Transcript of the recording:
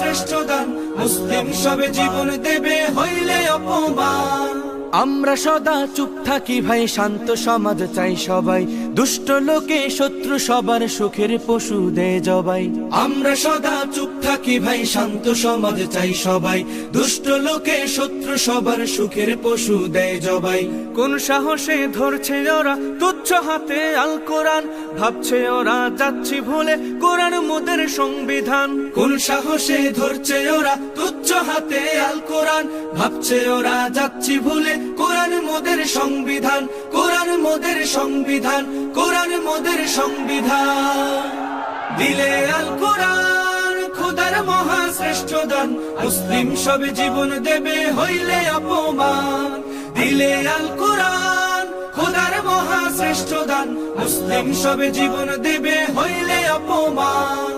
শ্রেষ্ঠ দান, মুসলিম সবে জীবন দেবে হইলে অপমান। আমরা সদা চুপ থাকি ভাই, শান্ত সমাজ চাই সবাই, দুষ্ট লোকে শত্রু সবার সুখের পশু দেয় জবাই। আমরা সদা চুপ থাকি ভাই, শান্ত সমাজ চাই সবাই, দুষ্ট লোকে শত্রু সবার সুখের পশু দেয় জবাই। কোন সাহসে ধরছে ওরা তুচ্ছ হাতে আল কোরআন, ভাবছে ওরা যাচ্ছি ভুলে কোরআন মোদের সংবিধান। কোন সাহসে ধরছে ওরা তুচ্ছ হাতে আল কোরআন, ভাবছে ওরা যাচ্ছি ভুলে কোরআন মোদের সংবিধান, কোরআন মোদের সংবিধান, কোরআন মোদের সংবিধান। দিলে আল কোরআন খোদার মহা শ্রেষ্ঠ দান, মুসলিম সবে জীবন দেবে হইলে অপমান। দিলে আল কোরআন খোদার মহা শ্রেষ্ঠ দান, মুসলিম সবে জীবন দেবে হইলে অপমান।